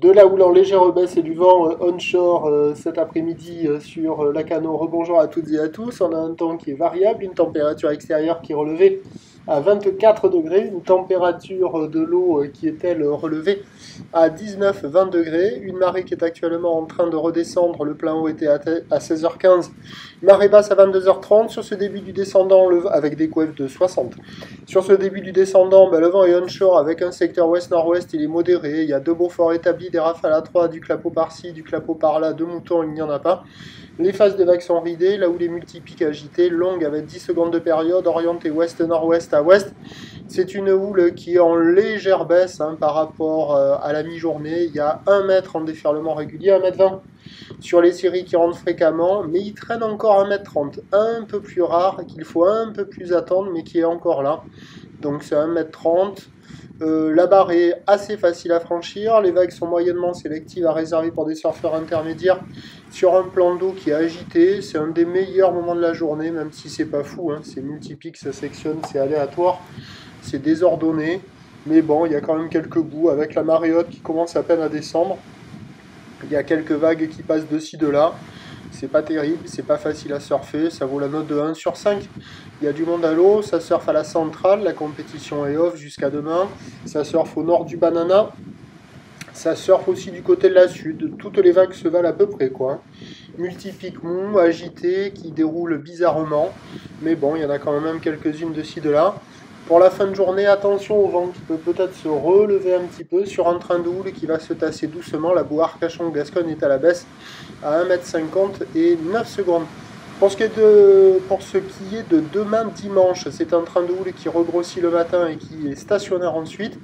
De la houle en légère baisse et du vent onshore cet après-midi sur Lacanau. Rebonjour à toutes et à tous. On a un temps qui est variable, une température extérieure qui est relevée à 24 degrés, une température de l'eau qui est elle relevée à 19-20 degrés, une marée qui est actuellement en train de redescendre, le plein haut était à 16h15, marée basse à 22h30, sur ce début du descendant avec des coueves de 60. Sur ce début du descendant, le vent est onshore avec un secteur ouest-nord-ouest, il est modéré, il y a deux beaux forts établis, des rafales à 3, du clapot par-ci, du clapot par-là, deux moutons, il n'y en a pas. Les phases de vagues sont ridées, là où les multipiques agités, longues avec 10 secondes de période, orientées ouest-nord-ouest à ouest. C'est une houle qui est en légère baisse par rapport à la mi-journée. Il y a 1 mètre en déferlement régulier, 1,20 m sur les séries qui rentrent fréquemment, mais il traîne encore 1,30 m, un peu plus rare, qu'il faut un peu plus attendre, mais qui est encore là. Donc c'est 1,30 m. La barre est assez facile à franchir, les vagues sont moyennement sélectives à réserver pour des surfeurs intermédiaires sur un plan d'eau qui est agité. C'est un des meilleurs moments de la journée, même si c'est pas fou, c'est multipique, ça sectionne, c'est aléatoire, c'est désordonné, mais bon, il y a quand même quelques bouts avec la marée haute qui commence à peine à descendre. Il y a quelques vagues qui passent de ci, de là. C'est pas terrible, c'est pas facile à surfer, ça vaut la note de 1 sur 5. Il y a du monde à l'eau, ça surfe à la centrale, la compétition est off jusqu'à demain. Ça surfe au nord du Banana, ça surfe aussi du côté de la sud. Toutes les vagues se valent à peu près, quoi. Multipique mou, agité, qui déroule bizarrement. Mais bon, il y en a quand même quelques-unes de ci, de là. Pour la fin de journée, attention au vent qui peut peut-être se relever un petit peu sur un train de houle qui va se tasser doucement. La boue Arcachon-Gascogne est à la baisse à 1,50 m et 9 secondes. Pour ce qui est de demain dimanche, c'est un train de houle qui regrossit le matin et qui est stationnaire ensuite.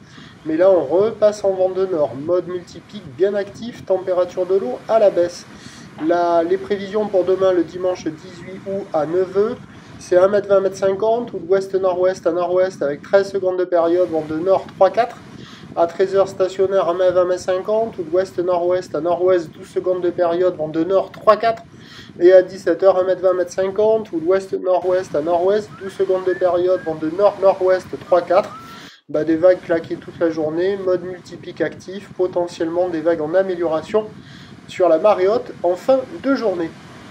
Mais là, on repasse en vent de nord, mode multipique bien actif, température de l'eau à la baisse. Les prévisions pour demain, le dimanche 18 août à Neveu, c'est 1,20 m, 1,50 m, ou de ouest-nord-ouest à nord-ouest avec 13 secondes de période, vent de nord 3-4. À 13h stationnaire 1,20 m, 50 m, ou de ouest-nord-ouest à nord-ouest 12 secondes de période, vent de nord 3-4. Et à 17h 1,20 m, 50 m, ou de ouest-nord-ouest à nord-ouest 12 secondes de période, vent de nord-nord-ouest 3-4. Des vagues claquées toute la journée, mode multipique actif, potentiellement des vagues en amélioration sur la marée haute en fin de journée.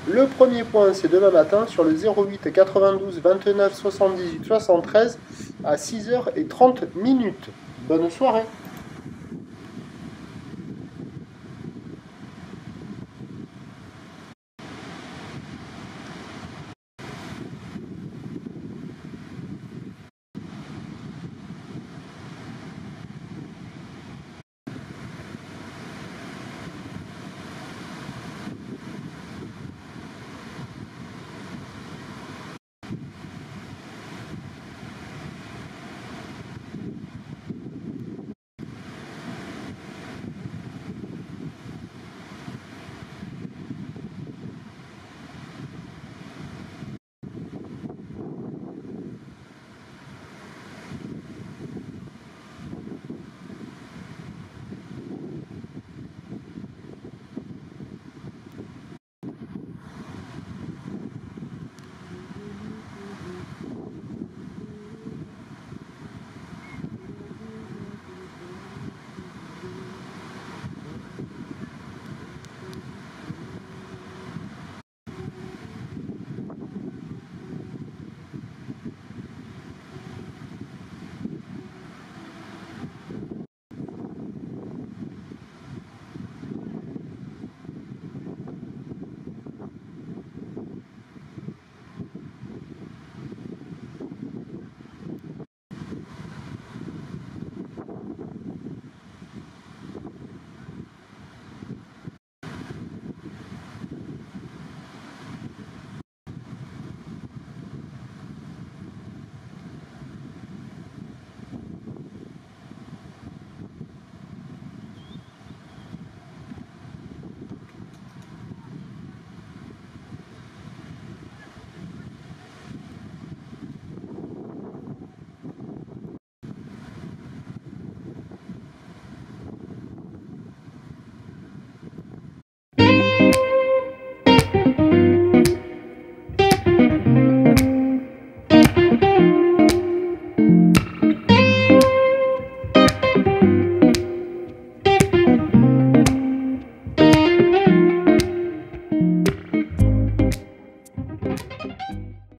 Le premier point, c'est demain matin sur le 08 92 29 78 73 à 6h30. Bonne soirée!